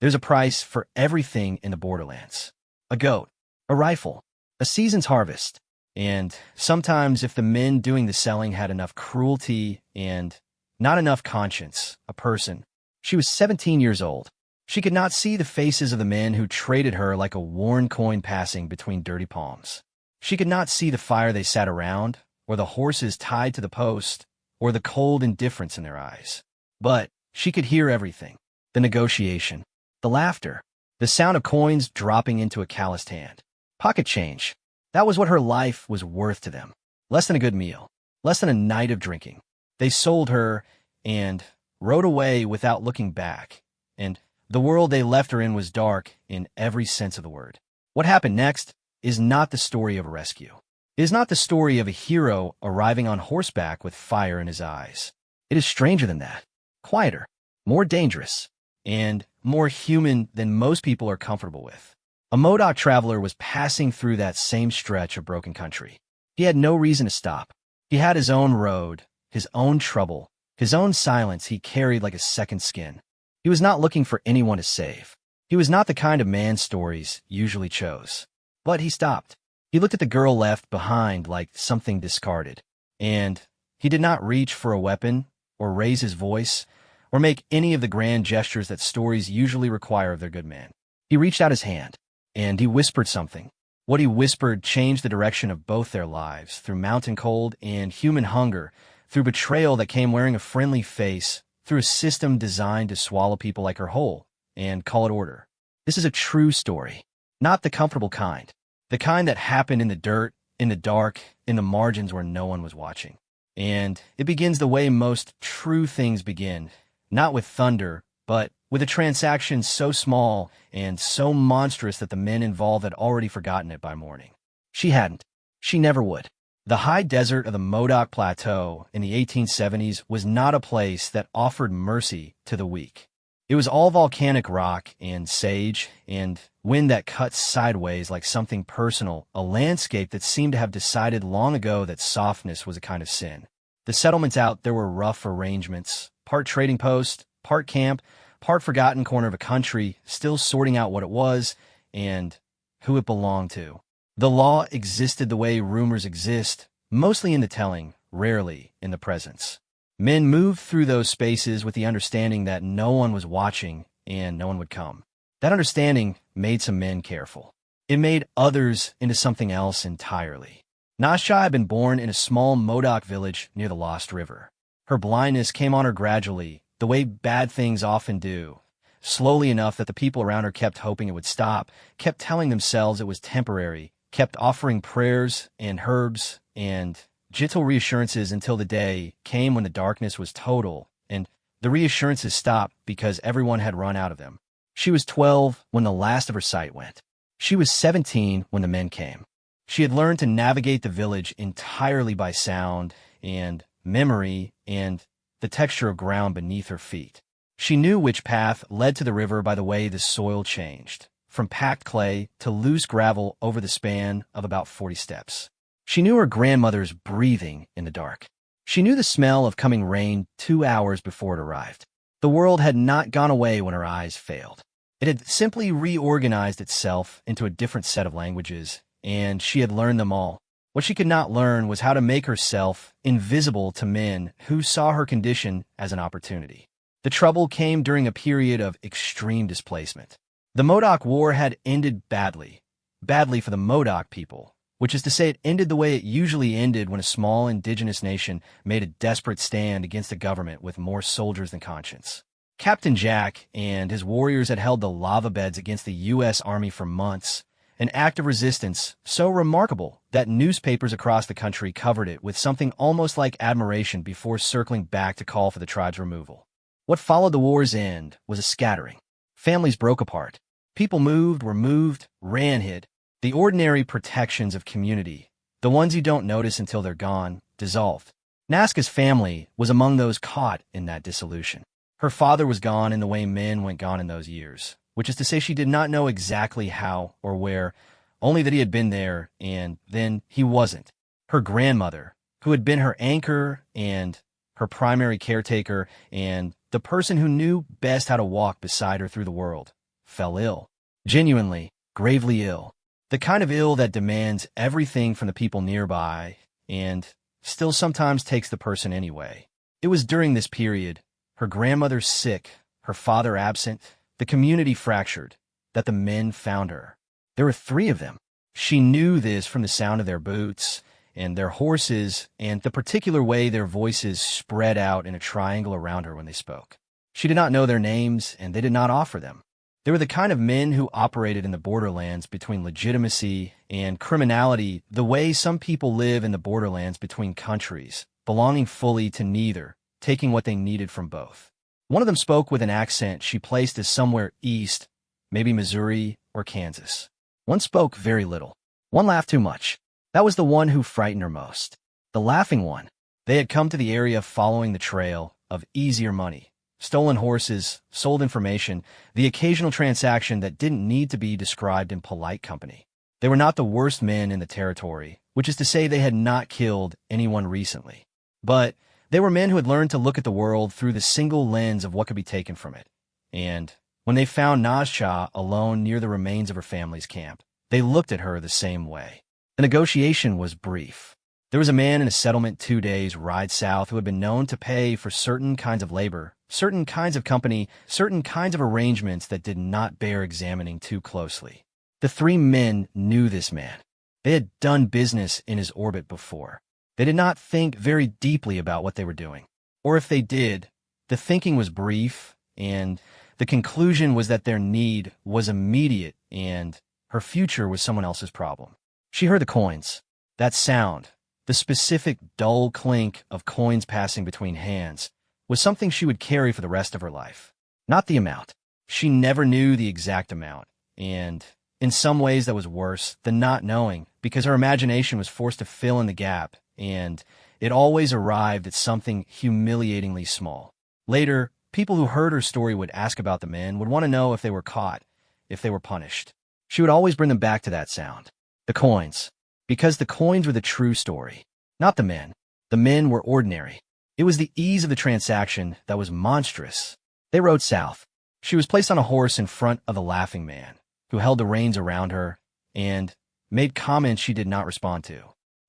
There's a price for everything in the borderlands. A goat, a rifle, a season's harvest. And sometimes if the men doing the selling had enough cruelty and not enough conscience, a person. She was 17 years old. She could not see the faces of the men who traded her like a worn coin passing between dirty palms. She could not see the fire they sat around, or the horses tied to the post, or the cold indifference in their eyes. But she could hear everything. The negotiation, the laughter, the sound of coins dropping into a calloused hand. Pocket change. That was what her life was worth to them. Less than a good meal. Less than a night of drinking. They sold her and rode away without looking back. And the world they left her in was dark in every sense of the word. What happened next is not the story of a rescue. It is not the story of a hero arriving on horseback with fire in his eyes. It is stranger than that. Quieter, more dangerous, and more human than most people are comfortable with. A Modoc traveler was passing through that same stretch of broken country. He had no reason to stop. He had his own road, his own trouble, his own silence he carried like a second skin. He was not looking for anyone to save. He was not the kind of man stories usually chose. But he stopped. He looked at the girl left behind like something discarded. And he did not reach for a weapon, or raise his voice, or make any of the grand gestures that stories usually require of their good man. He reached out his hand, and he whispered something. What he whispered changed the direction of both their lives, through mountain cold and human hunger, through betrayal that came wearing a friendly face, through a system designed to swallow people like her whole, and call it order. This is a true story, not the comfortable kind. The kind that happened in the dirt, in the dark, in the margins where no one was watching. And it begins the way most true things begin, not with thunder, but with a transaction so small and so monstrous that the men involved had already forgotten it by morning. She hadn't. She never would. The high desert of the Modoc Plateau in the 1870s was not a place that offered mercy to the weak. It was all volcanic rock and sage and wind that cuts sideways like something personal, a landscape that seemed to have decided long ago that softness was a kind of sin. The settlements out there were rough arrangements, part trading post, part camp, part forgotten corner of a country, still sorting out what it was and who it belonged to. The law existed the way rumors exist, mostly in the telling, rarely in the presence. Men moved through those spaces with the understanding that no one was watching and no one would come. That understanding made some men careful. It made others into something else entirely. Nasha had been born in a small Modoc village near the Lost River. Her blindness came on her gradually, the way bad things often do. Slowly enough that the people around her kept hoping it would stop, kept telling themselves it was temporary, kept offering prayers and herbs and gentle reassurances until the day came when the darkness was total, and the reassurances stopped because everyone had run out of them. She was 12 when the last of her sight went. She was 17 when the men came. She had learned to navigate the village entirely by sound and memory and the texture of ground beneath her feet. She knew which path led to the river by the way the soil changed, from packed clay to loose gravel over the span of about 40 steps. She knew her grandmother's breathing in the dark. She knew the smell of coming rain 2 hours before it arrived. The world had not gone away when her eyes failed. It had simply reorganized itself into a different set of languages, and she had learned them all. What she could not learn was how to make herself invisible to men who saw her condition as an opportunity. The trouble came during a period of extreme displacement. The Modoc War had ended badly. Badly for the Modoc people, which is to say it ended the way it usually ended when a small indigenous nation made a desperate stand against a government with more soldiers than conscience. Captain Jack and his warriors had held the lava beds against the U.S. Army for months, an act of resistance so remarkable that newspapers across the country covered it with something almost like admiration before circling back to call for the tribe's removal. What followed the war's end was a scattering. Families broke apart. People were moved, hid. The ordinary protections of community, the ones you don't notice until they're gone, dissolved. Nazca's family was among those caught in that dissolution. Her father was gone in the way men went gone in those years, which is to say she did not know exactly how or where, only that he had been there, and then he wasn't. Her grandmother, who had been her anchor and her primary caretaker and the person who knew best how to walk beside her through the world, fell ill. Genuinely, gravely ill. The kind of ill that demands everything from the people nearby and still sometimes takes the person anyway. It was during this period, her grandmother sick, her father absent, the community fractured, that the men found her. There were 3 of them. She knew this from the sound of their boots and their horses and the particular way their voices spread out in a triangle around her when they spoke. She did not know their names, and they did not offer them. They were the kind of men who operated in the borderlands between legitimacy and criminality, the way some people live in the borderlands between countries, belonging fully to neither, taking what they needed from both. One of them spoke with an accent she placed as somewhere east, maybe Missouri or Kansas. One spoke very little. One laughed too much. That was the one who frightened her most. The laughing one. They had come to the area following the trail of easier money. Stolen horses, sold information, the occasional transaction that didn't need to be described in polite company. They were not the worst men in the territory, which is to say they had not killed anyone recently. But they were men who had learned to look at the world through the single lens of what could be taken from it. And when they found Nazca alone near the remains of her family's camp, they looked at her the same way. The negotiation was brief. There was a man in a settlement 2 days' ride south who had been known to pay for certain kinds of labor, certain kinds of company, certain kinds of arrangements that did not bear examining too closely. The 3 men knew this man. They had done business in his orbit before. They did not think very deeply about what they were doing. Or if they did, the thinking was brief, and the conclusion was that their need was immediate and her future was someone else's problem. She heard the coins, that sound. The specific dull clink of coins passing between hands was something she would carry for the rest of her life. Not the amount. She never knew the exact amount, and in some ways that was worse than not knowing, because her imagination was forced to fill in the gap, and it always arrived at something humiliatingly small. Later, people who heard her story would ask about the men, would want to know if they were caught, if they were punished. She would always bring them back to that sound. The coins. Because the coins were the true story, not the men. The men were ordinary. It was the ease of the transaction that was monstrous. They rode south. She was placed on a horse in front of the laughing man, who held the reins around her and made comments she did not respond to.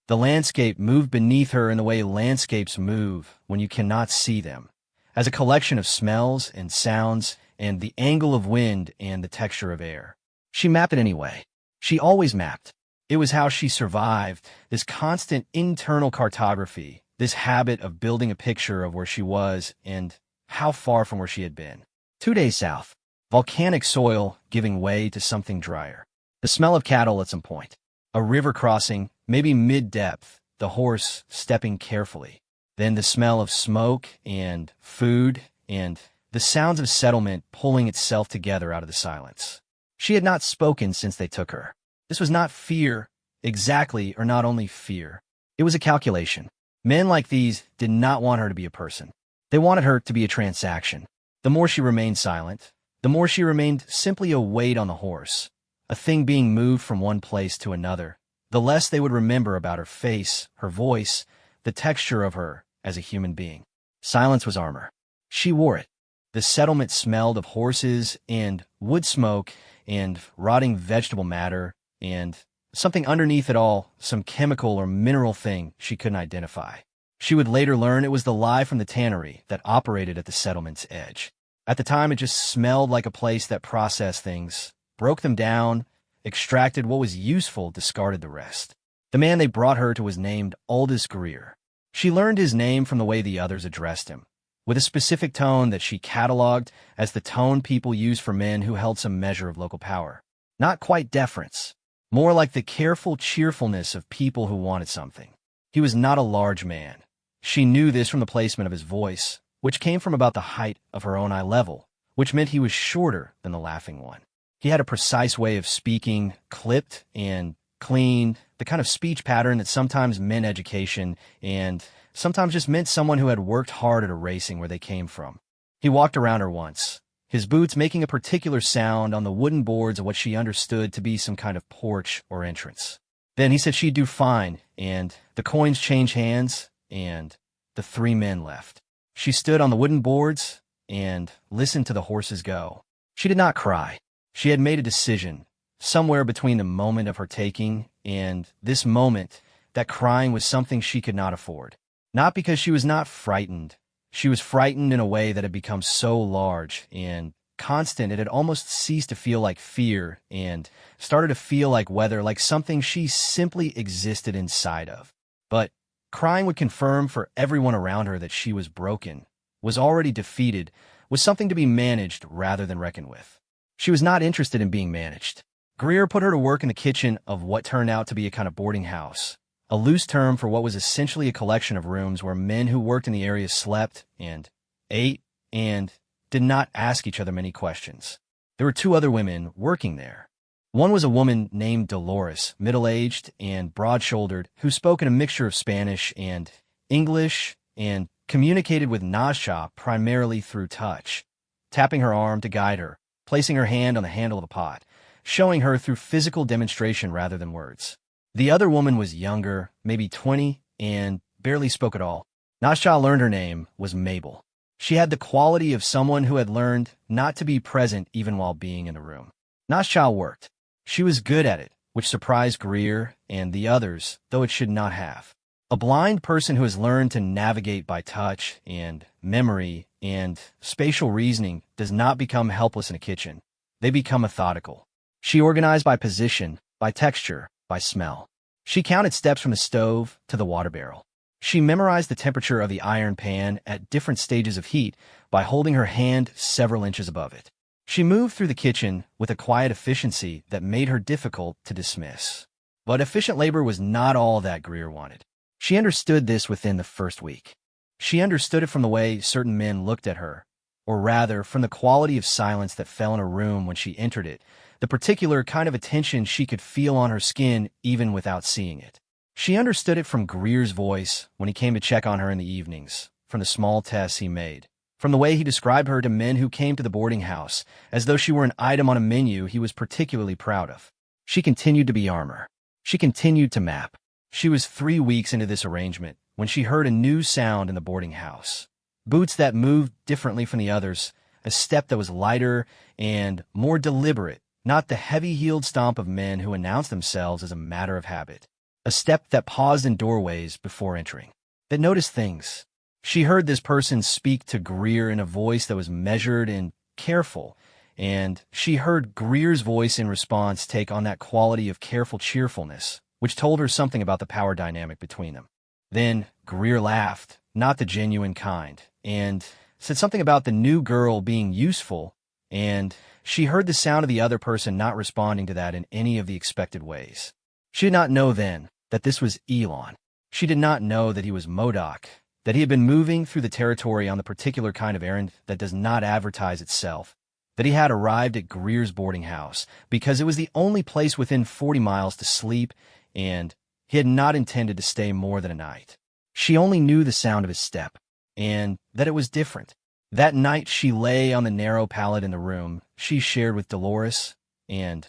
The landscape moved beneath her in the way landscapes move when you cannot see them, as a collection of smells and sounds and the angle of wind and the texture of air. She mapped it anyway. She always mapped. It was how she survived, this constant internal cartography, this habit of building a picture of where she was and how far from where she had been. 2 days south, volcanic soil giving way to something drier. The smell of cattle at some point. A river crossing, maybe mid-depth, the horse stepping carefully. Then the smell of smoke and food and the sounds of settlement pulling itself together out of the silence. She had not spoken since they took her. This was not fear, exactly, or not only fear. It was a calculation. Men like these did not want her to be a person. They wanted her to be a transaction. The more she remained silent, the more she remained simply a weight on the horse, a thing being moved from one place to another, the less they would remember about her face, her voice, the texture of her as a human being. Silence was armor. She wore it. The settlement smelled of horses and wood smoke and rotting vegetable matter, and something underneath it all, some chemical or mineral thing she couldn't identify. She would later learn it was the lye from the tannery that operated at the settlement's edge. At the time, it just smelled like a place that processed things, broke them down, extracted what was useful, discarded the rest. The man they brought her to was named Aldous Greer. She learned his name from the way the others addressed him, with a specific tone that she cataloged as the tone people use for men who held some measure of local power. Not quite deference. More like the careful cheerfulness of people who wanted something. He was not a large man. She knew this from the placement of his voice, which came from about the height of her own eye level, which meant he was shorter than the laughing one. He had a precise way of speaking, clipped and clean, the kind of speech pattern that sometimes meant education and sometimes just meant someone who had worked hard at erasing where they came from. He walked around her once, his boots making a particular sound on the wooden boards of what she understood to be some kind of porch or entrance. Then he said she'd do fine, and the coins changed hands, and the 3 men left. She stood on the wooden boards and listened to the horses go. She did not cry. She had made a decision, somewhere between the moment of her taking and this moment, that crying was something she could not afford. Not because she was not frightened. She was frightened in a way that had become so large and constant it had almost ceased to feel like fear and started to feel like weather, like something she simply existed inside of. But crying would confirm for everyone around her that she was broken, was already defeated, was something to be managed rather than reckoned with. She was not interested in being managed. Greer put her to work in the kitchen of what turned out to be a kind of boarding house, a loose term for what was essentially a collection of rooms where men who worked in the area slept and ate and did not ask each other many questions. There were two other women working there. One was a woman named Dolores, middle-aged and broad-shouldered, who spoke in a mixture of Spanish and English and communicated with Nasha primarily through touch, tapping her arm to guide her, placing her hand on the handle of the pot, showing her through physical demonstration rather than words. The other woman was younger, maybe 20, and barely spoke at all. Nasha learned her name was Mabel. She had the quality of someone who had learned not to be present even while being in the room. Nasha worked. She was good at it, which surprised Greer and the others, though it should not have. A blind person who has learned to navigate by touch and memory and spatial reasoning does not become helpless in a kitchen. They become methodical. She organized by position, by texture, by smell. She counted steps from the stove to the water barrel. She memorized the temperature of the iron pan at different stages of heat by holding her hand several inches above it. She moved through the kitchen with a quiet efficiency that made her difficult to dismiss. But efficient labor was not all that Greer wanted. She understood this within the first week. She understood it from the way certain men looked at her, or rather, from the quality of silence that fell in her room when she entered it, the particular kind of attention she could feel on her skin even without seeing it. She understood it from Greer's voice when he came to check on her in the evenings, from the small tests he made, from the way he described her to men who came to the boarding house, as though she were an item on a menu he was particularly proud of. She continued to be armor. She continued to map. She was 3 weeks into this arrangement when she heard a new sound in the boarding house. Boots that moved differently from the others, a step that was lighter and more deliberate, not the heavy-heeled stomp of men who announce themselves as a matter of habit. A step that paused in doorways before entering, that noticed things. She heard this person speak to Greer in a voice that was measured and careful, and she heard Greer's voice in response take on that quality of careful cheerfulness, which told her something about the power dynamic between them. Then Greer laughed, not the genuine kind, and said something about the new girl being useful, and she heard the sound of the other person not responding to that in any of the expected ways. She did not know then that this was Elon. She did not know that he was Modoc, that he had been moving through the territory on the particular kind of errand that does not advertise itself, that he had arrived at Greer's boarding house because it was the only place within 40 miles to sleep, and he had not intended to stay more than a night. She only knew the sound of his step, and that it was different. That night she lay on the narrow pallet in the room she shared with Dolores and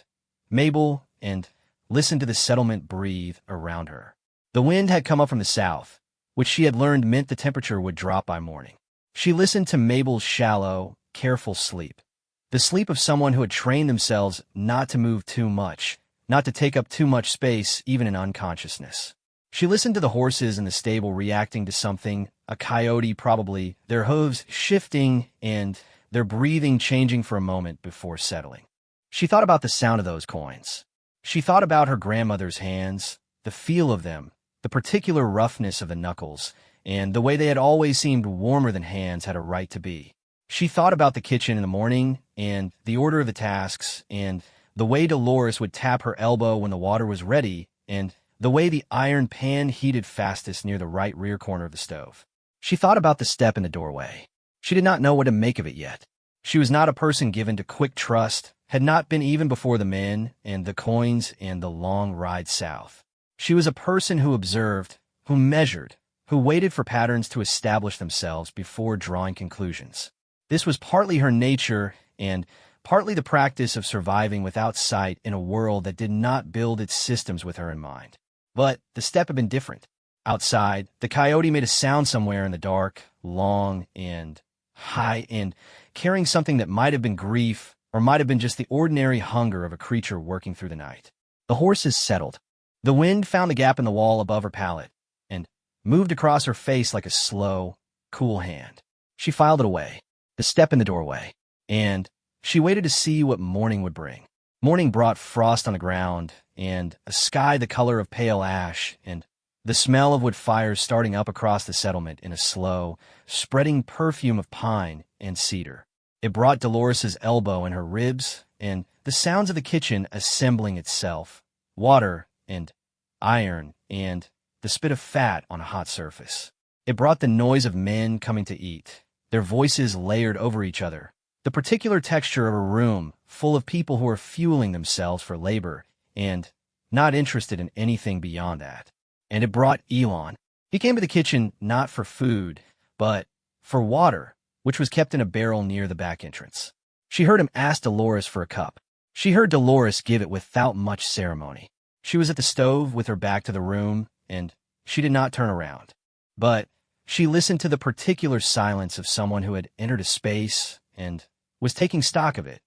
Mabel and listened to the settlement breathe around her. The wind had come up from the south, which she had learned meant the temperature would drop by morning. She listened to Mabel's shallow, careful sleep, the sleep of someone who had trained themselves not to move too much, not to take up too much space even in unconsciousness. She listened to the horses in the stable reacting to something, a coyote probably, their hooves shifting and their breathing changing for a moment before settling. She thought about the sound of those coins. She thought about her grandmother's hands, the feel of them, the particular roughness of the knuckles, and the way they had always seemed warmer than hands had a right to be. She thought about the kitchen in the morning, and the order of the tasks, and the way Dolores would tap her elbow when the water was ready, and the way the iron pan heated fastest near the right rear corner of the stove. She thought about the step in the doorway. She did not know what to make of it yet. She was not a person given to quick trust, had not been even before the men and the coins and the long ride south. She was a person who observed, who measured, who waited for patterns to establish themselves before drawing conclusions. This was partly her nature and partly the practice of surviving without sight in a world that did not build its systems with her in mind. But the step had been different. Outside, the coyote made a sound somewhere in the dark, long and high, and carrying something that might have been grief, or might have been just the ordinary hunger of a creature working through the night. The horses settled. The wind found the gap in the wall above her palate and moved across her face like a slow, cool hand. She filed it away, the step in the doorway, and she waited to see what morning would bring. Morning brought frost on the ground and a sky the color of pale ash and the smell of wood fires starting up across the settlement in a slow, spreading perfume of pine and cedar. It brought Dolores's elbow in her ribs and the sounds of the kitchen assembling itself, water and iron and the spit of fat on a hot surface. It brought the noise of men coming to eat, their voices layered over each other, the particular texture of a room full of people who are fueling themselves for labor and not interested in anything beyond that. And it brought Elon. He came to the kitchen not for food, but for water, which was kept in a barrel near the back entrance. She heard him ask Dolores for a cup. She heard Dolores give it without much ceremony. She was at the stove with her back to the room, and she did not turn around. But she listened to the particular silence of someone who had entered a space and was taking stock of it.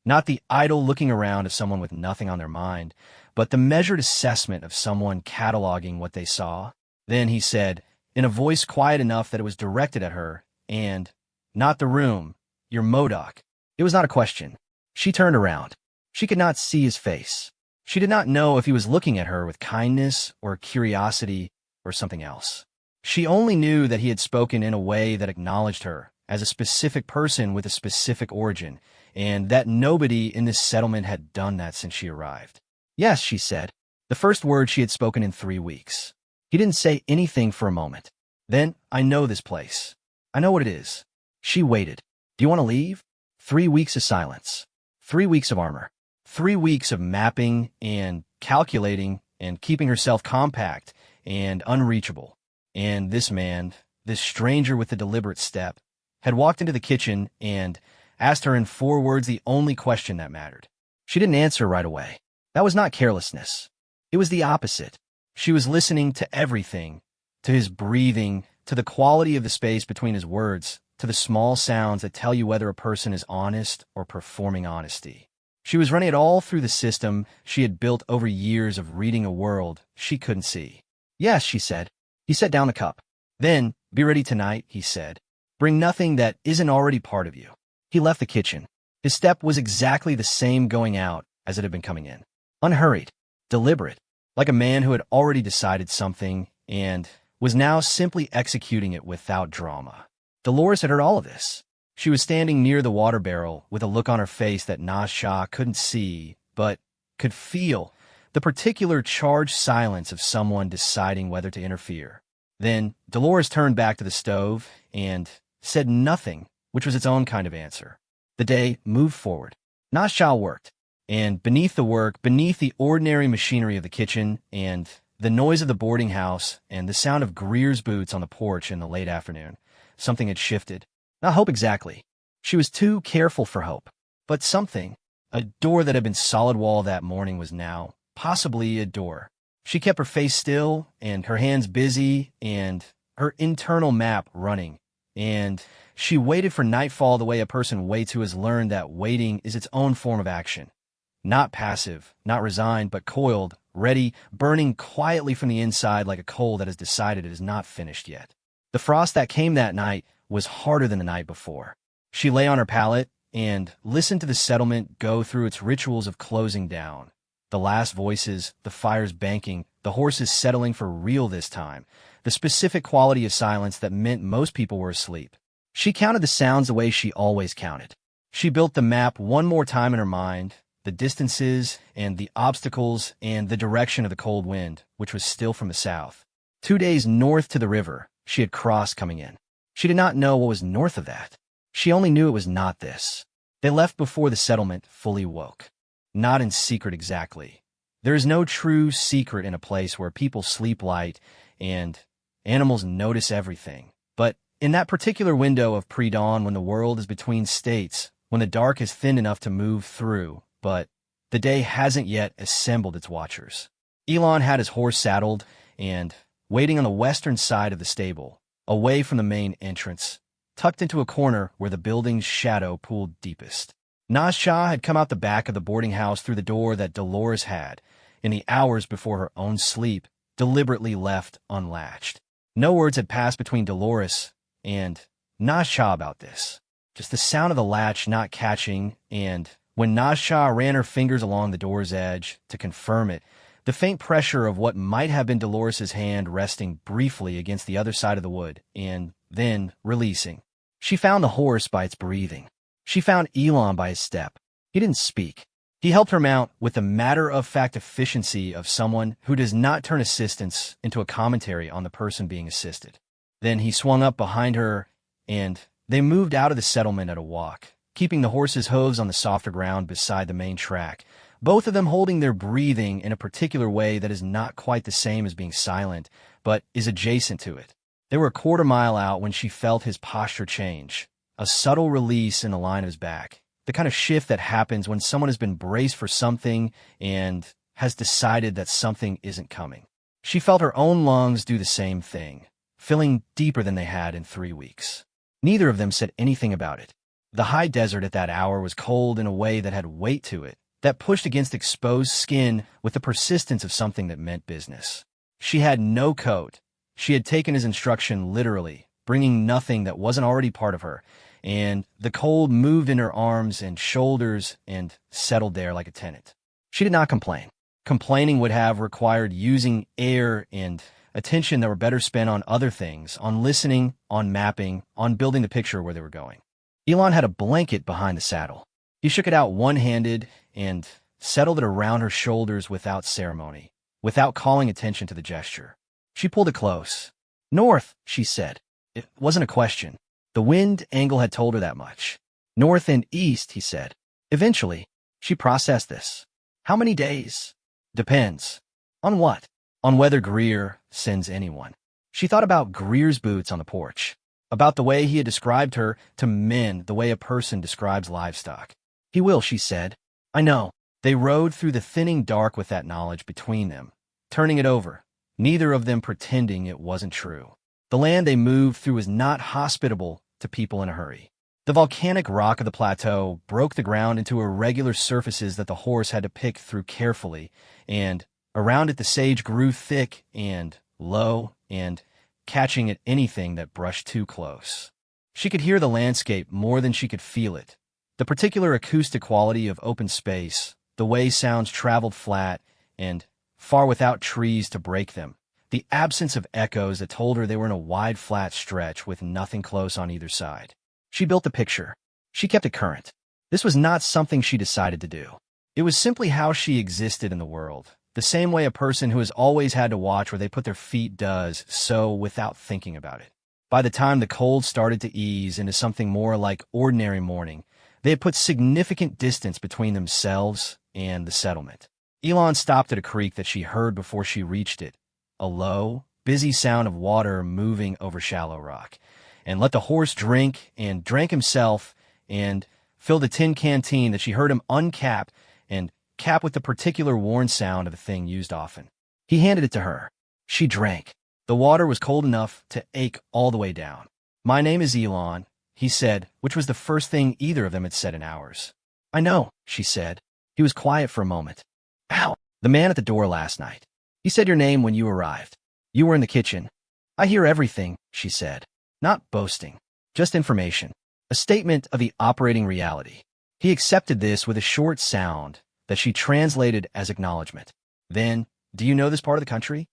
Not the idle looking around of someone with nothing on their mind, but the measured assessment of someone cataloging what they saw. Then he said, in a voice quiet enough that it was directed at her, and, not the room, your Modoc. It was not a question. She turned around. She could not see his face. She did not know if he was looking at her with kindness or curiosity or something else. She only knew that he had spoken in a way that acknowledged her as a specific person with a specific origin, and that nobody in this settlement had done that since she arrived. Yes, she said, the first word she had spoken in 3 weeks. He didn't say anything for a moment. Then, I know this place. I know what it is. She waited. Do you want to leave? 3 weeks of silence. 3 weeks of armor. 3 weeks of mapping and calculating and keeping herself compact and unreachable. And this man, this stranger with the deliberate step, had walked into the kitchen and asked her in 4 words the only question that mattered. She didn't answer right away. That was not carelessness. It was the opposite. She was listening to everything, to his breathing, to the quality of the space between his words, to the small sounds that tell you whether a person is honest or performing honesty. She was running it all through the system she had built over years of reading a world she couldn't see. Yes, she said. He set down the cup. Then, be ready tonight, he said. Bring nothing that isn't already part of you. He left the kitchen. His step was exactly the same going out as it had been coming in. Unhurried, deliberate, like a man who had already decided something and was now simply executing it without drama. Dolores had heard all of this. She was standing near the water barrel with a look on her face that Nasha couldn't see, but could feel, the particular charged silence of someone deciding whether to interfere. Then Dolores turned back to the stove and said nothing, which was its own kind of answer. The day moved forward. Nasha worked. And beneath the work, beneath the ordinary machinery of the kitchen, and the noise of the boarding house, and the sound of Greer's boots on the porch in the late afternoon, something had shifted. Not hope exactly. She was too careful for hope. But something, a door that had been solid wall that morning was now, possibly a door. She kept her face still, and her hands busy, and her internal map running. And she waited for nightfall the way a person waits who has learned that waiting is its own form of action. Not passive, not resigned, but coiled, ready, burning quietly from the inside like a coal that has decided it is not finished yet. The frost that came that night was harder than the night before. She lay on her pallet and listened to the settlement go through its rituals of closing down. The last voices, the fires banking, the horses settling for real this time, the specific quality of silence that meant most people were asleep. She counted the sounds the way she always counted. She built the map one more time in her mind, the distances and the obstacles and the direction of the cold wind, which was still from the south. 2 days north to the river, she had crossed coming in. She did not know what was north of that. She only knew it was not this. They left before the settlement fully woke. Not in secret exactly. There is no true secret in a place where people sleep light and animals notice everything. But in that particular window of pre-dawn when the world is between states, when the dark is thin enough to move through, but the day hasn't yet assembled its watchers. Elon had his horse saddled and waiting on the western side of the stable, away from the main entrance, tucked into a corner where the building's shadow pooled deepest. Nasha had come out the back of the boarding house through the door that Dolores had, in the hours before her own sleep, deliberately left unlatched. No words had passed between Dolores and Nasha about this. Just the sound of the latch not catching, and when Nasha ran her fingers along the door's edge to confirm it, the faint pressure of what might have been Dolores's hand resting briefly against the other side of the wood, and then releasing. She found the horse by its breathing. She found Elon by his step. He didn't speak. He helped her mount with the matter-of-fact efficiency of someone who does not turn assistance into a commentary on the person being assisted. Then he swung up behind her, and they moved out of the settlement at a walk, keeping the horse's hooves on the softer ground beside the main track, both of them holding their breathing in a particular way that is not quite the same as being silent, but is adjacent to it. They were a quarter mile out when she felt his posture change, a subtle release in the line of his back, the kind of shift that happens when someone has been braced for something and has decided that something isn't coming. She felt her own lungs do the same thing, filling deeper than they had in 3 weeks. Neither of them said anything about it. The high desert at that hour was cold in a way that had weight to it, that pushed against exposed skin with the persistence of something that meant business. She had no coat. She had taken his instruction literally, bringing nothing that wasn't already part of her, and the cold moved in her arms and shoulders and settled there like a tenant. She did not complain. Complaining would have required using air and attention that were better spent on other things, on listening, on mapping, on building the picture where they were going. Elon had a blanket behind the saddle. He shook it out one-handed and settled it around her shoulders without ceremony, without calling attention to the gesture. She pulled it close. "North," she said. It wasn't a question. The wind angle had told her that much. "North and east," he said. Eventually, she processed this. "How many days?" "Depends." "On what?" "On whether Greer sends anyone." She thought about Greer's boots on the porch, about the way he had described her to men, the way a person describes livestock. "He will," she said. "I know." They rode through the thinning dark with that knowledge between them, turning it over, neither of them pretending it wasn't true. The land they moved through was not hospitable to people in a hurry. The volcanic rock of the plateau broke the ground into irregular surfaces that the horse had to pick through carefully, and around it the sage grew thick and low and catching at anything that brushed too close. She could hear the landscape more than she could feel it. The particular acoustic quality of open space, the way sounds traveled flat and far without trees to break them, the absence of echoes that told her they were in a wide flat stretch with nothing close on either side. She built the picture. She kept it current. This was not something she decided to do. It was simply how she existed in the world, the same way a person who has always had to watch where they put their feet does so without thinking about it. By the time the cold started to ease into something more like ordinary morning, they had put significant distance between themselves and the settlement. Elon stopped at a creek that she heard before she reached it, a low, busy sound of water moving over shallow rock, and let the horse drink and drank himself and filled a tin canteen that she heard him uncap and cap with the particular worn sound of a thing used often. He handed it to her. She drank. The water was cold enough to ache all the way down. "My name is Elon," he said, which was the first thing either of them had said in hours. "I know," she said. He was quiet for a moment. "Ow! The man at the door last night. He said your name when you arrived. You were in the kitchen." "I hear everything," she said. Not boasting, just information. A statement of the operating reality. He accepted this with a short sound that she translated as acknowledgement. Then, "Do you know this part of the country?"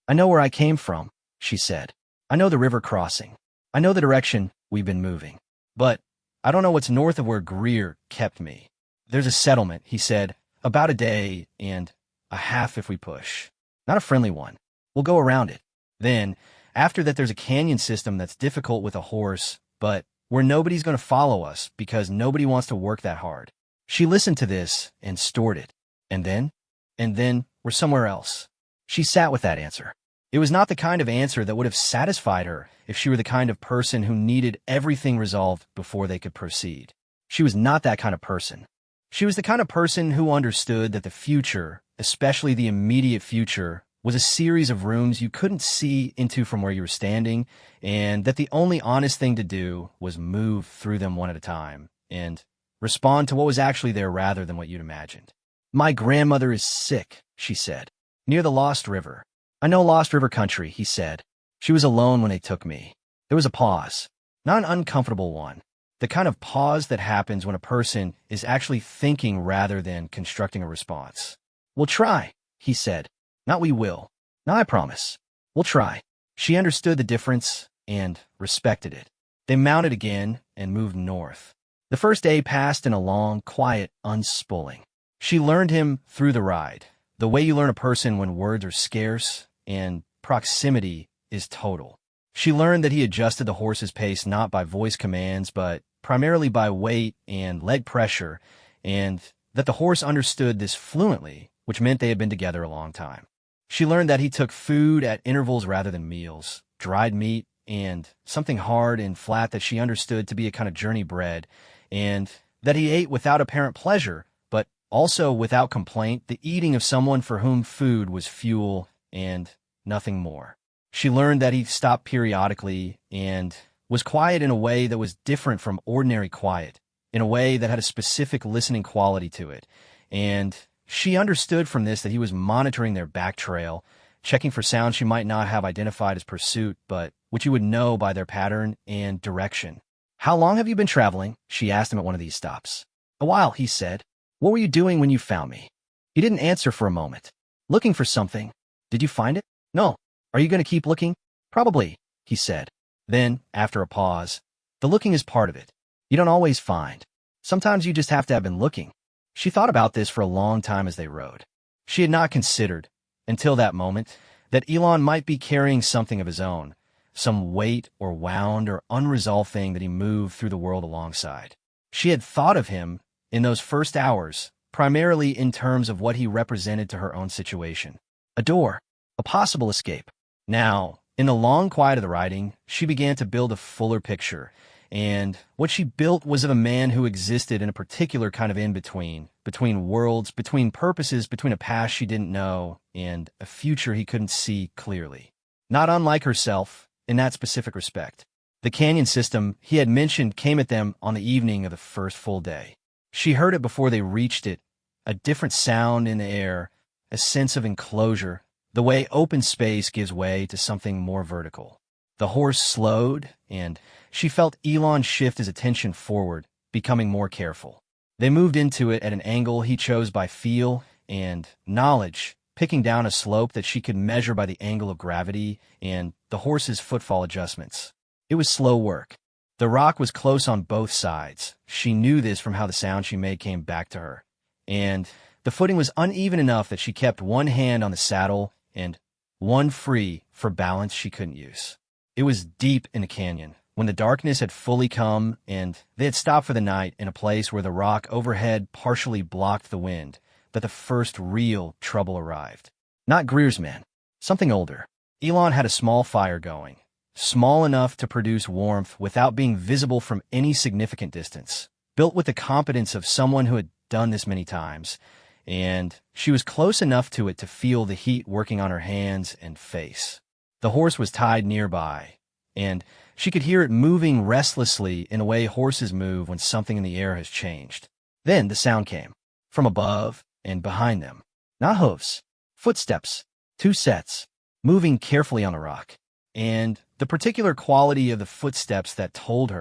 "I know where I came from," she said. "I know the river crossing. I know the direction we've been moving. But I don't know what's north of where Greer kept me." "There's a settlement," he said, "about a day and a half if we push. Not a friendly one. We'll go around it. Then, after that there's a canyon system that's difficult with a horse, but where nobody's going to follow us because nobody wants to work that hard." She listened to this and stored it. And then we're somewhere else. She sat with that answer. It was not the kind of answer that would have satisfied her if she were the kind of person who needed everything resolved before they could proceed. She was not that kind of person. She was the kind of person who understood that the future, especially the immediate future, was a series of rooms you couldn't see into from where you were standing, and that the only honest thing to do was move through them one at a time, and Respond to what was actually there rather than what you'd imagined. My grandmother is sick, she said. Near the Lost River. I know Lost River country, he said. She was alone when they took me. There was a pause. Not an uncomfortable one. The kind of pause that happens when a person is actually thinking rather than constructing a response. We'll try, he said. Not we will. Now I promise. We'll try. She understood the difference and respected it. They mounted again and moved north. The first day passed in a long, quiet unspooling. She learned him through the ride, the way you learn a person when words are scarce and proximity is total. She learned that he adjusted the horse's pace not by voice commands, but primarily by weight and leg pressure, and that the horse understood this fluently, which meant they had been together a long time. She learned that he took food at intervals rather than meals, dried meat, and something hard and flat that she understood to be a kind of journey bread, and that he ate without apparent pleasure, but also without complaint, the eating of someone for whom food was fuel and nothing more. She learned that he stopped periodically and was quiet in a way that was different from ordinary quiet, in a way that had a specific listening quality to it. And she understood from this that he was monitoring their back trail, checking for sounds she might not have identified as pursuit, but which you would know by their pattern and direction. How long have you been traveling? She asked him at one of these stops. A while, he said. What were you doing when you found me? He didn't answer for a moment. Looking for something. Did you find it? No. Are you going to keep looking? Probably, he said. Then, after a pause, the looking is part of it. You don't always find. Sometimes you just have to have been looking. She thought about this for a long time as they rode. She had not considered, until that moment, that Elon might be carrying something of his own, some weight or wound or unresolved thing that he moved through the world alongside. She had thought of him, in those first hours, primarily in terms of what he represented to her own situation. A door, a possible escape. Now, in the long quiet of the riding, she began to build a fuller picture, and what she built was of a man who existed in a particular kind of in-between, between worlds, between purposes, between a past she didn't know and a future he couldn't see clearly. Not unlike herself, in that specific respect. The canyon system he had mentioned came at them on the evening of the first full day. She heard it before they reached it, a different sound in the air, a sense of enclosure, the way open space gives way to something more vertical. The horse slowed, and she felt Elon shift his attention forward, becoming more careful. They moved into it at an angle he chose by feel and knowledge, picking down a slope that she could measure by the angle of gravity and the horse's footfall adjustments. It was slow work. The rock was close on both sides. She knew this from how the sound she made came back to her. And the footing was uneven enough that she kept one hand on the saddle and one free for balance she couldn't use. It was deep in the canyon, when the darkness had fully come and they had stopped for the night in a place where the rock overhead partially blocked the wind, that the first real trouble arrived. Not Greer's men, something older. Elon had a small fire going, small enough to produce warmth without being visible from any significant distance, built with the competence of someone who had done this many times, and she was close enough to it to feel the heat working on her hands and face. The horse was tied nearby, and she could hear it moving restlessly in a way horses move when something in the air has changed. Then the sound came, from above and behind them. Not hooves, footsteps, two sets, moving carefully on the rock. And the particular quality of the footsteps that told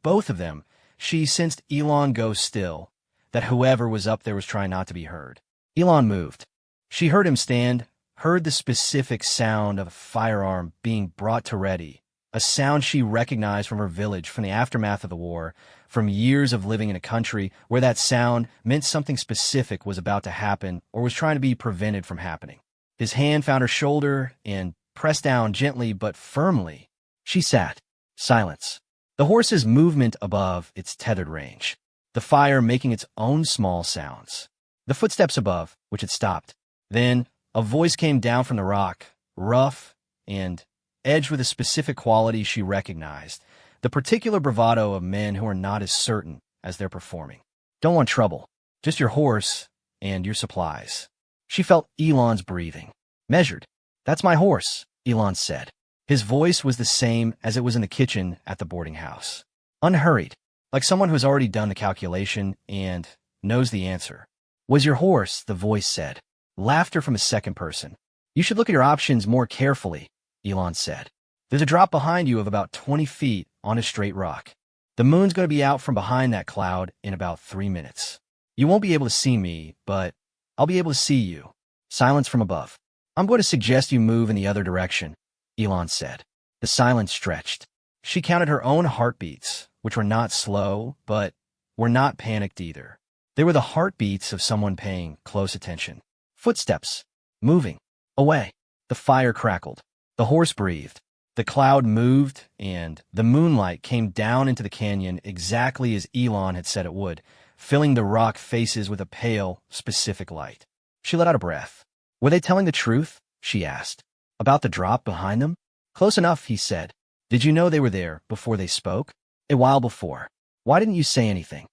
both of them, she sensed Elon go still, that whoever was up there was trying not to be heard. Elon moved. She heard him stand, heard the specific sound of a firearm being brought to ready, a sound she recognized from her village, from the aftermath of the war, from years of living in a country where that sound meant something specific was about to happen or was trying to be prevented from happening. His hand found her shoulder and pressed down gently but firmly. She sat. Silence. The horse's movement above its tethered range. The fire making its own small sounds. The footsteps above, which had stopped. Then a voice came down from the rock, rough and edged with a specific quality she recognized, the particular bravado of men who are not as certain as they're performing. Don't want trouble. Just your horse and your supplies. She felt Elon's breathing. Measured. That's my horse, Elon said. His voice was the same as it was in the kitchen at the boarding house. Unhurried. like someone who's already done the calculation and knows the answer. Was your horse, the voice said. Laughter from a second person. You should look at your options more carefully, Elon said. There's a drop behind you of about 20 feet on a straight rock. The moon's going to be out from behind that cloud in about 3 minutes. You won't be able to see me, but I'll be able to see you. Silence from above. I'm going to suggest you move in the other direction, Elon said. The silence stretched. She counted her own heartbeats, which were not slow, but were not panicked either. They were the heartbeats of someone paying close attention. Footsteps. Moving. Away. The fire crackled. The horse breathed. The cloud moved, and the moonlight came down into the canyon exactly as Elon had said it would, filling the rock faces with a pale, specific light. She let out a breath. Were they telling the truth? She asked. About the drop behind them? Close enough, he said. Did you know they were there before they spoke? A while before. Why didn't you say anything?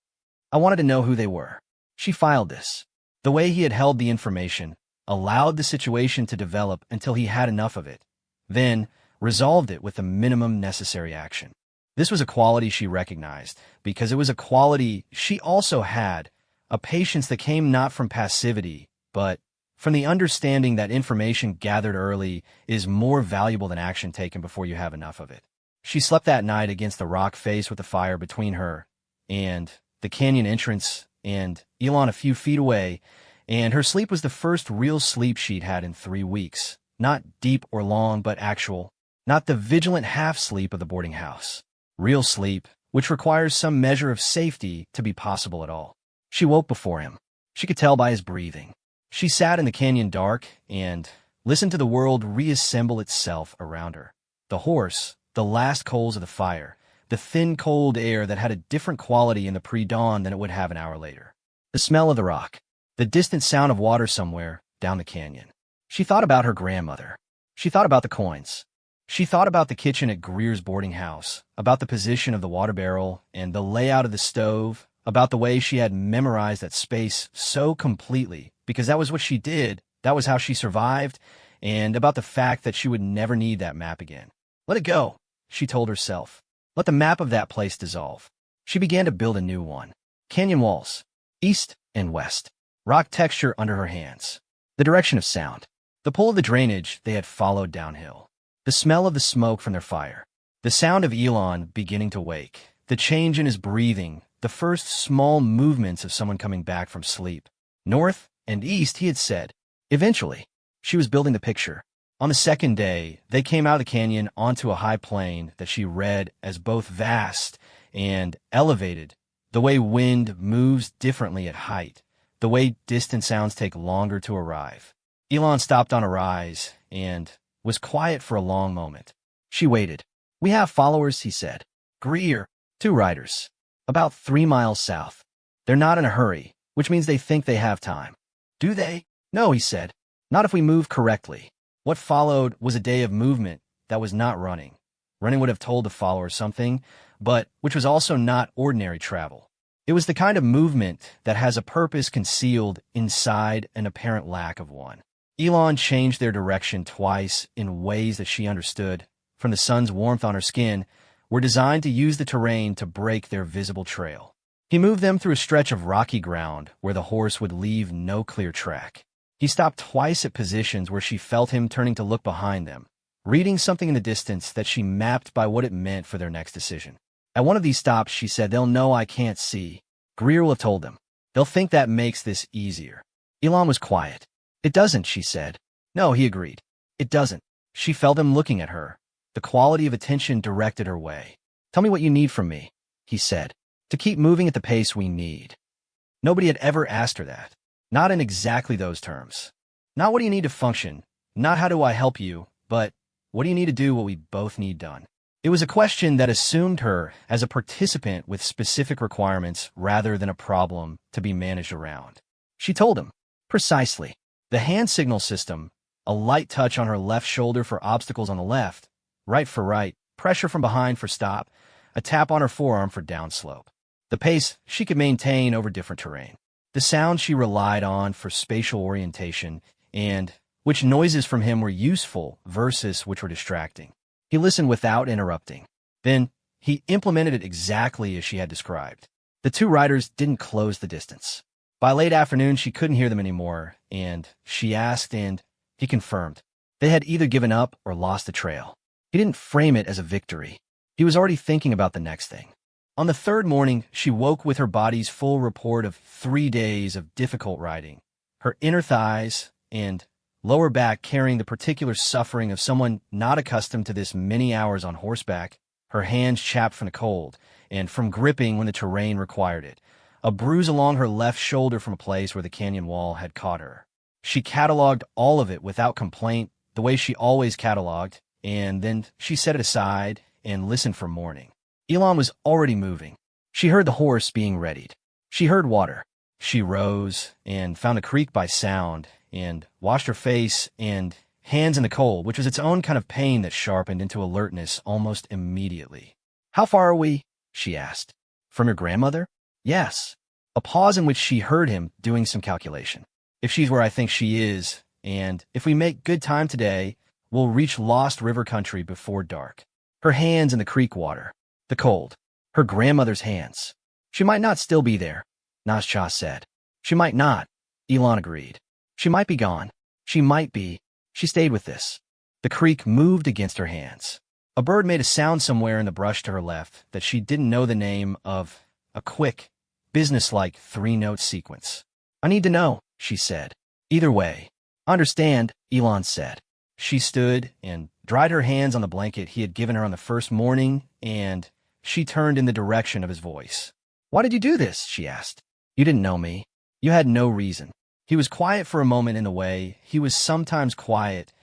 I wanted to know who they were. She filed this. The way he had held the information allowed the situation to develop until he had enough of it, then resolved it with the minimum necessary action. This was a quality she recognized, because it was a quality she also had, a patience that came not from passivity, but from the understanding that information gathered early is more valuable than action taken before you have enough of it. She slept that night against the rock face with the fire between her and the canyon entrance and Elon a few feet away, and her sleep was the first real sleep she'd had in 3 weeks. Not deep or long, but actual. Not the vigilant half-sleep of the boarding house. Real sleep, which requires some measure of safety to be possible at all. She woke before him. She could tell by his breathing. She sat in the canyon dark and listened to the world reassemble itself around her. The horse, the last coals of the fire, the thin, cold air that had a different quality in the pre-dawn than it would have an hour later. The smell of the rock, the distant sound of water somewhere down the canyon. She thought about her grandmother. She thought about the coins. She thought about the kitchen at Greer's boarding house, about the position of the water barrel and the layout of the stove, about the way she had memorized that space so completely, because that was what she did, that was how she survived, and about the fact that she would never need that map again. Let it go, she told herself. Let the map of that place dissolve. She began to build a new one. Canyon walls, east and west. Rock texture under her hands. The direction of sound. The pull of the drainage they had followed downhill. The smell of the smoke from their fire. The sound of Elon beginning to wake. The change in his breathing. The first small movements of someone coming back from sleep. North and east, he had said. Eventually, she was building the picture. On the second day, they came out of the canyon onto a high plain that she read as both vast and elevated. The way wind moves differently at height. The way distant sounds take longer to arrive. Elon stopped on a rise and was quiet for a long moment. She waited. We have followers, he said. Greer, 2 riders. About 3 miles south. They're not in a hurry, which means they think they have time. Do they? No, he said. Not if we move correctly. What followed was a day of movement that was not running. Running would have told the followers something, but which was also not ordinary travel. It was the kind of movement that has a purpose concealed inside an apparent lack of one. Elon changed their direction twice in ways that she understood, from the sun's warmth on her skin, were designed to use the terrain to break their visible trail. He moved them through a stretch of rocky ground where the horse would leave no clear track. He stopped twice at positions where she felt him turning to look behind them, reading something in the distance that she mapped by what it meant for their next decision. At one of these stops, she said, they'll know I can't see. Greer will have told them. They'll think that makes this easier. Elon was quiet. It doesn't, she said. No, he agreed. It doesn't. She felt him looking at her. The quality of attention directed her way. Tell me what you need from me, he said, to keep moving at the pace we need. Nobody had ever asked her that. Not in exactly those terms. Not what do you need to function, not how do I help you, but what do you need to do what we both need done? It was a question that assumed her as a participant with specific requirements rather than a problem to be managed around. She told him, precisely. The hand signal system, a light touch on her left shoulder for obstacles on the left, right for right, pressure from behind for stop, a tap on her forearm for downslope. The pace she could maintain over different terrain. The sound she relied on for spatial orientation, and which noises from him were useful versus which were distracting. He listened without interrupting. Then He implemented it exactly as she had described. The two riders didn't close the distance. By late afternoon, she couldn't hear them anymore, and she asked, and he confirmed. They had either given up or lost the trail. He didn't frame it as a victory. He was already thinking about the next thing. On the third morning, she woke with her body's full report of 3 days of difficult riding. Her inner thighs and lower back carrying the particular suffering of someone not accustomed to this many hours on horseback, her hands chapped from the cold and from gripping when the terrain required it, a bruise along her left shoulder from a place where the canyon wall had caught her. She cataloged all of it without complaint, the way she always cataloged, and then she set it aside and listened for morning. Elon was already moving. She heard the horse being readied. She heard water. She rose and found a creek by sound and washed her face and hands in the cold, which was its own kind of pain that sharpened into alertness almost immediately. "How far are we?" she asked. "From your grandmother?" "Yes." A pause in which she heard him doing some calculation. "If she's where I think she is, and if we make good time today, we'll reach Lost River country before dark." Her hands in the creek water. The cold. Her grandmother's hands. "She might not still be there," Nazcha said. "She might not," Elon agreed. "She might be gone. She might be." She stayed with this. The creek moved against her hands. A bird made a sound somewhere in the brush to her left that she didn't know the name of, a quick, businesslike 3-note sequence. "I need to know," she said. "Either way." "Understand," Elon said. She stood and dried her hands on the blanket he had given her on the first morning, and she turned in the direction of his voice. "Why did you do this?" she asked. "You didn't know me. You had no reason." He was quiet for a moment in the way he was sometimes quiet,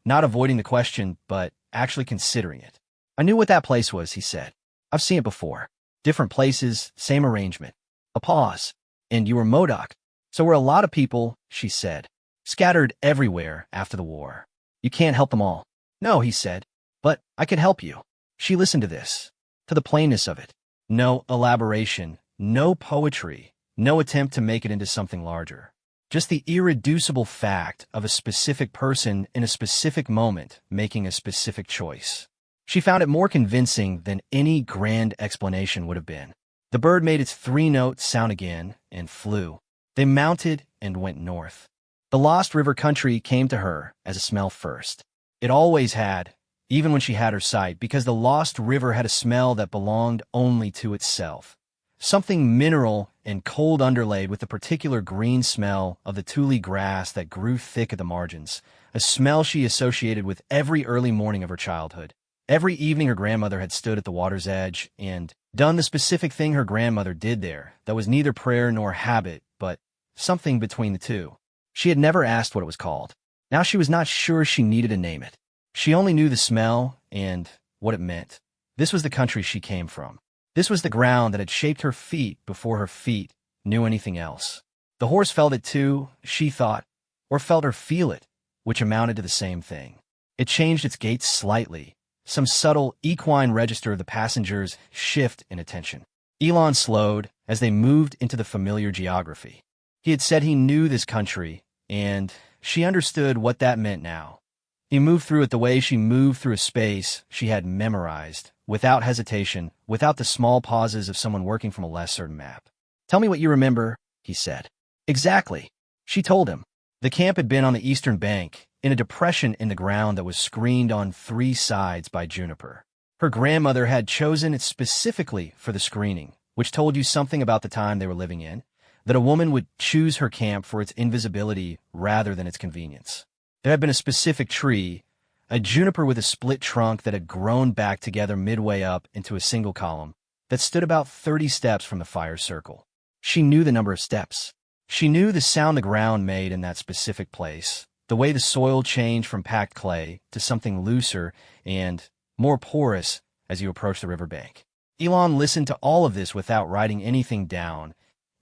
not avoiding the question, but actually considering it. "I knew what that place was," he said. "I've seen it before. Different places, same arrangement." A pause. "And you were Modoc. So were a lot of people," she said, "scattered everywhere after the war. You can't help them all." "No," he said, "but I could help you." She listened to this, to the plainness of it. No elaboration, no poetry, no attempt to make it into something larger. Just the irreducible fact of a specific person in a specific moment making a specific choice. She found it more convincing than any grand explanation would have been. The bird made its 3-note sound again and flew. They mounted and went north. The Lost River country came to her as a smell first. It always had, even when she had her sight, because the Lost River had a smell that belonged only to itself. Something mineral and cold underlaid with the particular green smell of the tule grass that grew thick at the margins, a smell she associated with every early morning of her childhood. Every evening her grandmother had stood at the water's edge and done the specific thing her grandmother did there that was neither prayer nor habit, but something between the two. She had never asked what it was called. Now she was not sure she needed to name it. She only knew the smell and what it meant. This was the country she came from. This was the ground that had shaped her feet before her feet knew anything else. The horse felt it too, she thought, or felt her feel it, which amounted to the same thing. It changed its gait slightly, some subtle equine register of the passenger's shift in attention. Elon slowed as they moved into the familiar geography. He had said he knew this country, and she understood what that meant now. He moved through it the way she moved through a space she had memorized, without hesitation, without the small pauses of someone working from a less certain map. "Tell me what you remember," he said. "Exactly." She told him. The camp had been on the eastern bank, in a depression in the ground that was screened on 3 sides by juniper. Her grandmother had chosen it specifically for the screening, which told you something about the time they were living in, that a woman would choose her camp for its invisibility rather than its convenience. There had been a specific tree, a juniper with a split trunk that had grown back together midway up into a single column, that stood about 30 steps from the fire circle. She knew the number of steps. She knew the sound the ground made in that specific place, the way the soil changed from packed clay to something looser and more porous as you approached the riverbank. Elon listened to all of this without writing anything down,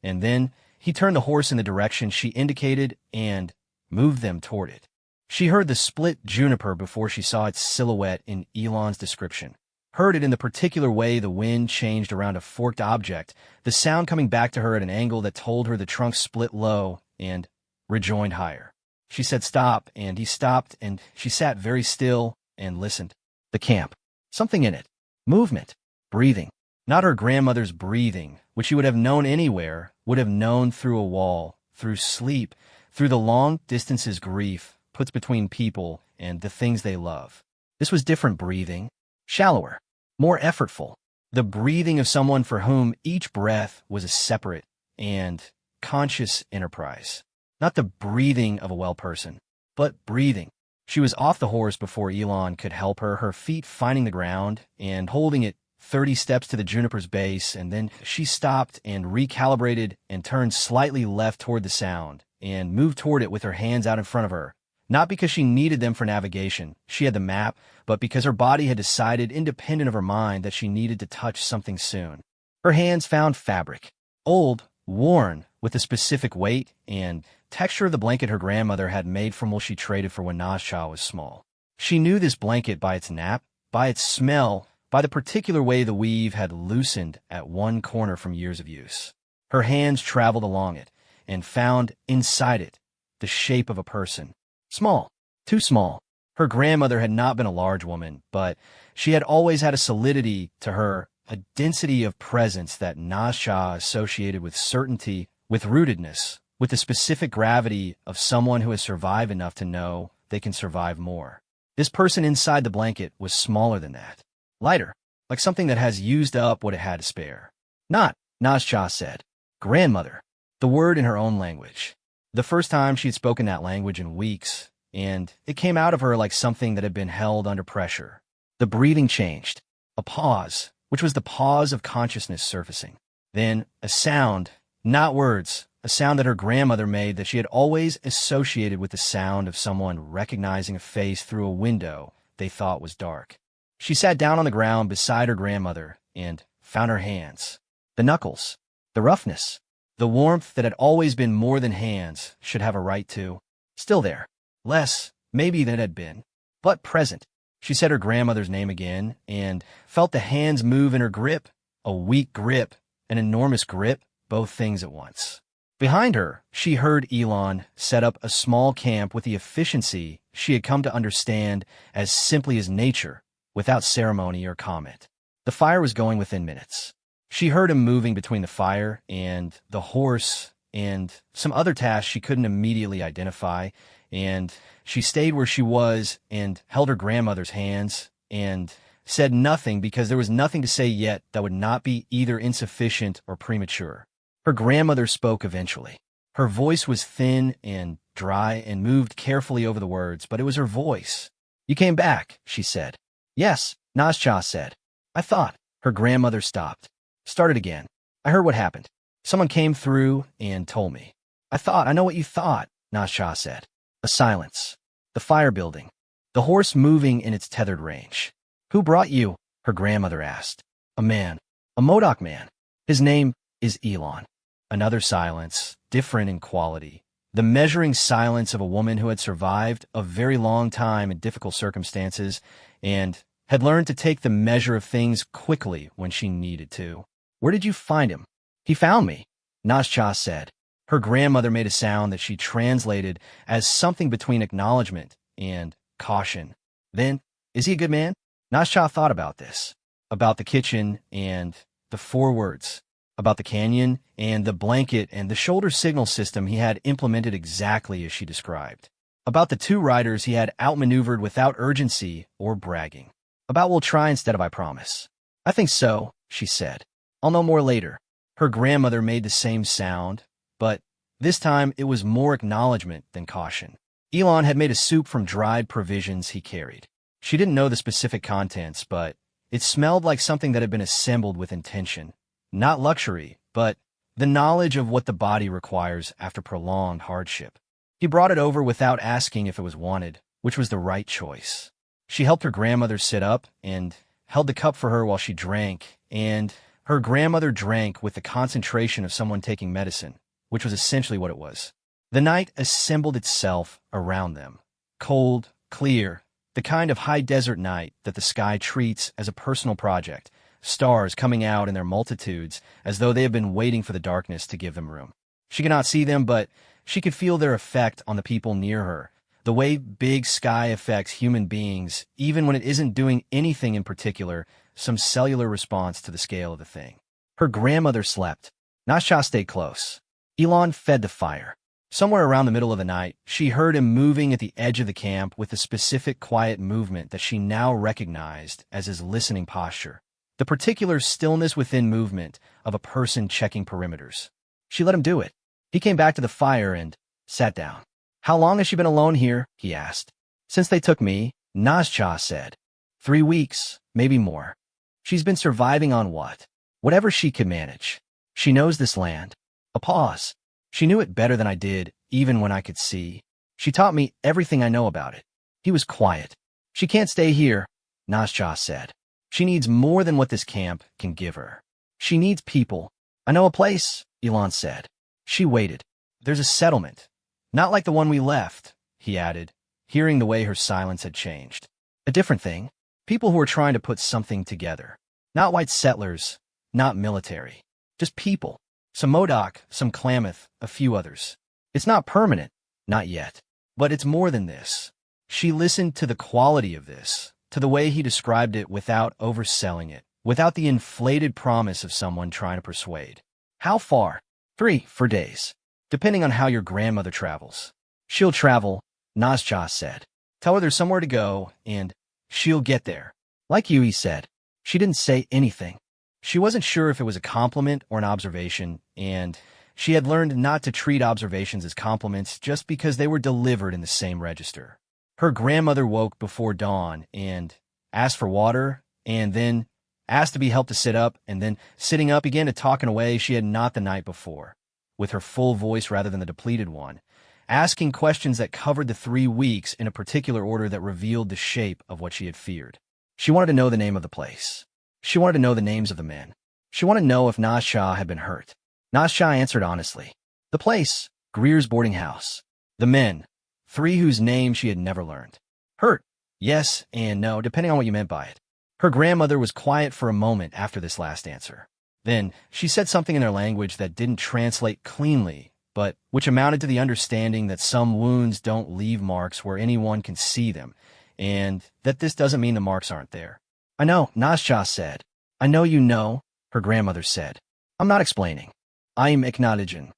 and then he turned the horse in the direction she indicated and moved them toward it. She heard the split juniper before she saw its silhouette in Elon's description. Heard it in the particular way the wind changed around a forked object, the sound coming back to her at an angle that told her the trunk split low and rejoined higher. She said stop, and he stopped, and she sat very still and listened. The camp. Something in it. Movement. Breathing. Not her grandmother's breathing, which she would have known anywhere, would have known through a wall, through sleep, through the long distances grief puts between people and the things they love. This was different breathing, shallower, more effortful. The breathing of someone for whom each breath was a separate and conscious enterprise. Not the breathing of a well person, but breathing. She was off the horse before Elon could help her, her feet finding the ground and holding it 30 steps to the juniper's base, and then she stopped and recalibrated and turned slightly left toward the sound and moved toward it with her hands out in front of her. Not because she needed them for navigation, she had the map, but because her body had decided, independent of her mind, that she needed to touch something soon. Her hands found fabric, old, worn, with a specific weight and texture of the blanket her grandmother had made from what she traded for when Nazca was small. She knew this blanket by its nap, by its smell, by the particular way the weave had loosened at one corner from years of use. Her hands traveled along it and found inside it the shape of a person. Small, too small. Her grandmother had not been a large woman, but she had always had a solidity to her, a density of presence that Nazca associated with certainty, with rootedness, with the specific gravity of someone who has survived enough to know they can survive more. This person inside the blanket was smaller than that. Lighter, like something that has used up what it had to spare. Not, Nazca said. Grandmother. The word in her own language. The first time she had spoken that language in weeks, and it came out of her like something that had been held under pressure. The breathing changed. A pause, which was the pause of consciousness surfacing. Then a sound, not words, a sound that her grandmother made that she had always associated with the sound of someone recognizing a face through a window they thought was dark. She sat down on the ground beside her grandmother and found her hands. The knuckles, the roughness, the warmth that had always been more than hands should have a right to. Still there. Less, maybe, than it had been, but present. She said her grandmother's name again and felt the hands move in her grip, a weak grip, an enormous grip, both things at once. Behind her, she heard Elon set up a small camp with the efficiency she had come to understand as simply as nature, without ceremony or comment. The fire was going within minutes. She heard him moving between the fire and the horse and some other tasks she couldn't immediately identify, and she stayed where she was and held her grandmother's hands and said nothing because there was nothing to say yet that would not be either insufficient or premature. Her grandmother spoke eventually. Her voice was thin and dry and moved carefully over the words, but it was her voice. "You came back," she said. "Yes," Nazca said. "I thought." Her grandmother stopped. Started again. "I heard what happened. Someone came through and told me." "I thought, I know what you thought," Nazca said. A silence. The fire building. The horse moving in its tethered range. "Who brought you?" her grandmother asked. "A man. A Modoc man. His name is Elon." Another silence, different in quality. The measuring silence of a woman who had survived a very long time in difficult circumstances and had learned to take the measure of things quickly when she needed to. "Where did you find him?" "He found me," Nazca said. Her grandmother made a sound that she translated as something between acknowledgement and caution. Then, "Is he a good man?" Nazca thought about this, about the kitchen and the 4 words, about the canyon and the blanket and the shoulder signal system he had implemented exactly as she described, about the 2 riders he had outmaneuvered without urgency or bragging, about "we'll try instead of I promise." "I think so," she said. "I'll know more later." Her grandmother made the same sound, but this time it was more acknowledgement than caution. Elon had made a soup from dried provisions he carried. She didn't know the specific contents, but it smelled like something that had been assembled with intention. Not luxury, but the knowledge of what the body requires after prolonged hardship. He brought it over without asking if it was wanted, which was the right choice. She helped her grandmother sit up and held the cup for her while she drank, and her grandmother drank with the concentration of someone taking medicine, which was essentially what it was. The night assembled itself around them. Cold, clear, the kind of high desert night that the sky treats as a personal project, stars coming out in their multitudes as though they have been waiting for the darkness to give them room. She could not see them, but she could feel their effect on the people near her, the way big sky affects human beings, even when it isn't doing anything in particular, some cellular response to the scale of the thing. Her grandmother slept. Nasha stayed close. Elon fed the fire. Somewhere around the middle of the night, she heard him moving at the edge of the camp with a specific quiet movement that she now recognized as his listening posture. The particular stillness within movement of a person checking perimeters. She let him do it. He came back to the fire and sat down. "How long has she been alone here?" he asked. "Since they took me," Nasha said. 3 weeks, maybe more. She's been surviving on what? Whatever she could manage. She knows this land. A pause. She knew it better than I did, even when I could see. She taught me everything I know about it. He was quiet. "She can't stay here," Nasha said. "She needs more than what this camp can give her. She needs people." "I know a place," Elon said. She waited. "There's a settlement. Not like the one we left," he added, hearing the way her silence had changed. "A different thing. People who are trying to put something together. Not white settlers, not military. Just people. Some Modoc, some Klamath, a few others. It's not permanent, not yet. But it's more than this." She listened to the quality of this, to the way he described it without overselling it, without the inflated promise of someone trying to persuade. "How far?" 3 for days, depending on how your grandmother travels. "She'll travel," Nasja said. "Tell her there's somewhere to go, and she'll get there." "Like you," he said. She didn't say anything. She wasn't sure if it was a compliment or an observation, and she had learned not to treat observations as compliments just because they were delivered in the same register. Her grandmother woke before dawn and asked for water, and then asked to be helped to sit up, and then, sitting up, began to talk in a way she had not the night before, with her full voice rather than the depleted one, asking questions that covered the 3 weeks in a particular order that revealed the shape of what she had feared. She wanted to know the name of the place. She wanted to know the names of the men. She wanted to know if Nasha had been hurt. Nasha answered honestly. The place, Greer's boarding house. The men, 3 whose names she had never learned. Hurt, yes and no, depending on what you meant by it. Her grandmother was quiet for a moment after this last answer. Then she said something in their language that didn't translate cleanly, but which amounted to the understanding that some wounds don't leave marks where anyone can see them, and that this doesn't mean the marks aren't there. "I know," Nasha said. "I know you know," her grandmother said. "I'm not explaining. I'm acknowledging."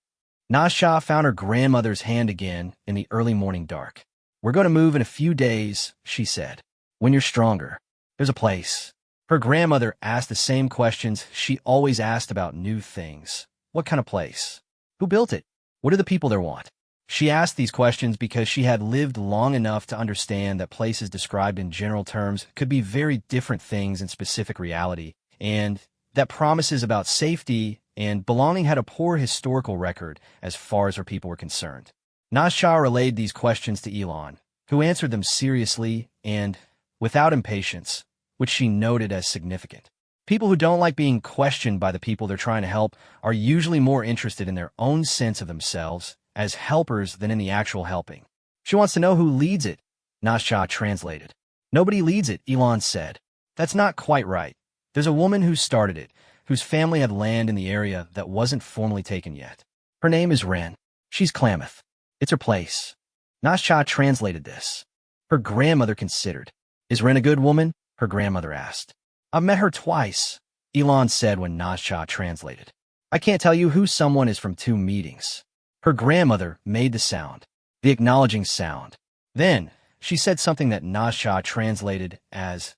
Nasha found her grandmother's hand again in the early morning dark. "We're going to move in a few days," she said. "When you're stronger. There's a place." Her grandmother asked the same questions she always asked about new things. What kind of place? Who built it? What do the people there want? She asked these questions because she had lived long enough to understand that places described in general terms could be very different things in specific reality, and that promises about safety and belonging had a poor historical record as far as her people were concerned. Nasha relayed these questions to Elon, who answered them seriously and without impatience, which she noted as significant. People who don't like being questioned by the people they're trying to help are usually more interested in their own sense of themselves as helpers than in the actual helping. She wants to know who leads it, Nasha translated. "Nobody leads it," Elon said. "That's not quite right. There's a woman who started it, whose family had land in the area that wasn't formally taken yet. Her name is Wren. She's Klamath. It's her place." Nasha translated this. Her grandmother considered. "Is Wren a good woman?" her grandmother asked. "I've met her twice," Elon said when Nasha translated. "I can't tell you who someone is from 2 meetings." Her grandmother made the sound, the acknowledging sound. Then she said something that Nasha translated as,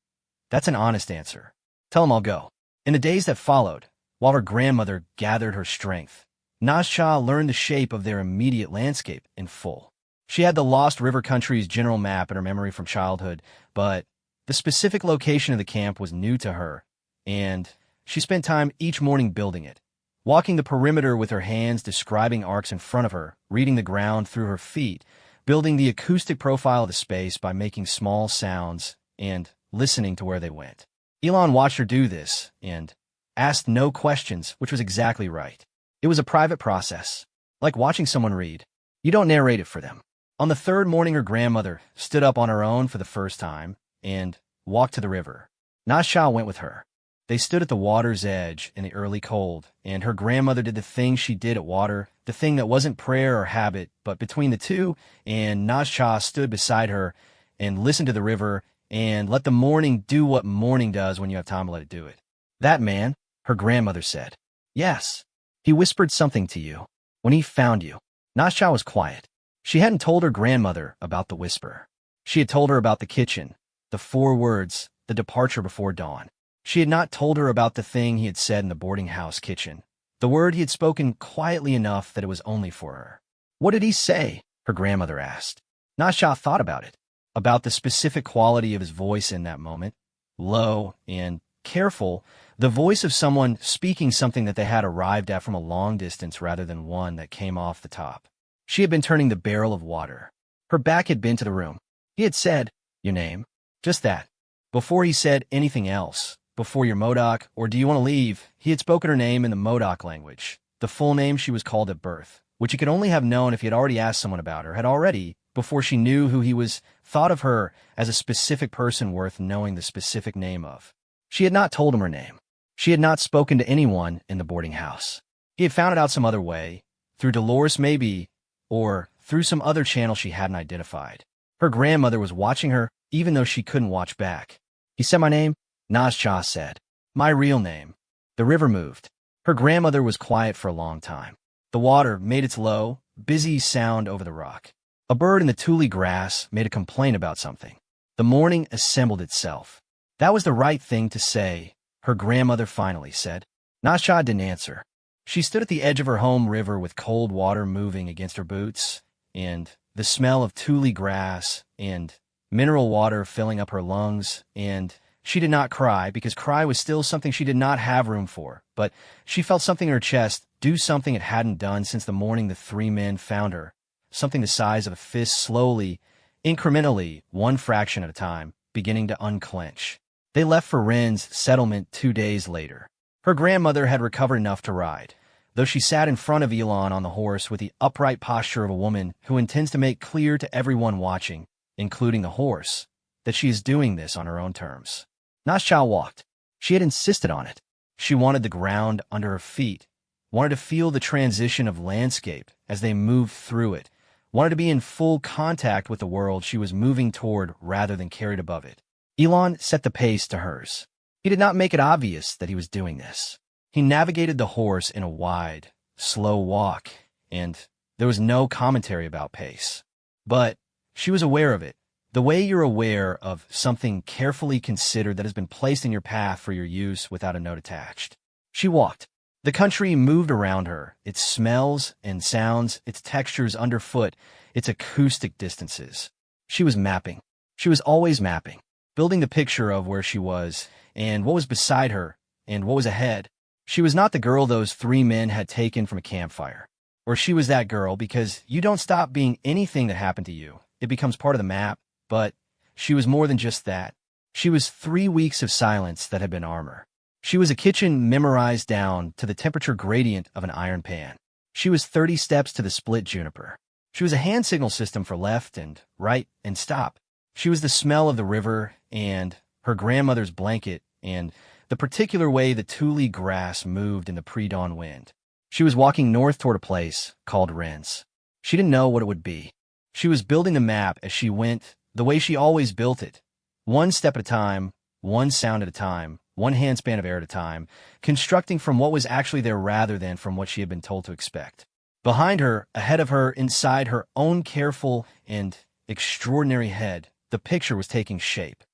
"That's an honest answer. Tell him I'll go." In the days that followed, while her grandmother gathered her strength, Nasha learned the shape of their immediate landscape in full. She had the Lost River Country's general map in her memory from childhood, but the specific location of the camp was new to her, and she spent time each morning building it, walking the perimeter with her hands, describing arcs in front of her, reading the ground through her feet, building the acoustic profile of the space by making small sounds and listening to where they went. Elon watched her do this and asked no questions, which was exactly right. It was a private process, like watching someone read. You don't narrate it for them. On the 3rd morning, her grandmother stood up on her own for the first time and walked to the river. Nasha went with her. They stood at the water's edge in the early cold, and her grandmother did the thing she did at water, the thing that wasn't prayer or habit, but between the two, and Nasha stood beside her and listened to the river and let the morning do what morning does when you have time to let it do it. That man, her grandmother said. Yes. He whispered something to you. When he found you. Nasha was quiet. She hadn't told her grandmother about the whisper. She had told her about the kitchen, the 4 words, the departure before dawn. She had not told her about the thing he had said in the boarding house kitchen, the word he had spoken quietly enough that it was only for her. What did he say? Her grandmother asked. Nasha thought about it, about the specific quality of his voice in that moment, low and careful, the voice of someone speaking something that they had arrived at from a long distance rather than one that came off the top. She had been turning the barrel of water. Her back had been to the room. He had said, "Your name?" Just that. Before he said anything else, before your Modoc, or do you want to leave, he had spoken her name in the Modoc language, the full name she was called at birth, which he could only have known if he had already asked someone about her, had already, before she knew who he was, thought of her as a specific person worth knowing the specific name of. She had not told him her name. She had not spoken to anyone in the boarding house. He had found it out some other way, through Dolores maybe, or through some other channel she hadn't identified. Her grandmother was watching her, even though she couldn't watch back. He said my name? Nasha said. My real name. The river moved. Her grandmother was quiet for a long time. The water made its low, busy sound over the rock. A bird in the tule grass made a complaint about something. The morning assembled itself. That was the right thing to say, her grandmother finally said. Nasha didn't answer. She stood at the edge of her home river with cold water moving against her boots, and the smell of tule grass and mineral water filling up her lungs, and she did not cry because cry was still something she did not have room for, but she felt something in her chest do something it hadn't done since the morning the 3 men found her, something the size of a fist slowly, incrementally, one fraction at a time, beginning to unclench. They left for Ren's settlement 2 days later. Her grandmother had recovered enough to ride, though she sat in front of Elon on the horse with the upright posture of a woman who intends to make clear to everyone watching, including the horse, that she is doing this on her own terms. Nasha walked. She had insisted on it. She wanted the ground under her feet, wanted to feel the transition of landscape as they moved through it, wanted to be in full contact with the world she was moving toward rather than carried above it. Elon set the pace to hers. He did not make it obvious that he was doing this. He navigated the horse in a wide, slow walk, and there was no commentary about pace. But she was aware of it, the way you're aware of something carefully considered that has been placed in your path for your use without a note attached. She walked. The country moved around her, its smells and sounds, its textures underfoot, its acoustic distances. She was mapping. She was always mapping, building the picture of where she was, and what was beside her, and what was ahead. She was not the girl those 3 men had taken from a campfire. Or she was that girl because you don't stop being anything that happened to you. It becomes part of the map, but she was more than just that. She was 3 weeks of silence that had been armor. She was a kitchen memorized down to the temperature gradient of an iron pan. She was 30 steps to the split juniper. She was a hand signal system for left and right and stop. She was the smell of the river and her grandmother's blanket and the particular way the tule grass moved in the pre-dawn wind. She was walking north toward a place called Ren's. She didn't know what it would be. She was building the map as she went, the way she always built it, one step at a time, one sound at a time, one handspan of air at a time, constructing from what was actually there rather than from what she had been told to expect. Behind her, ahead of her, inside her own careful and extraordinary head, the picture was taking shape.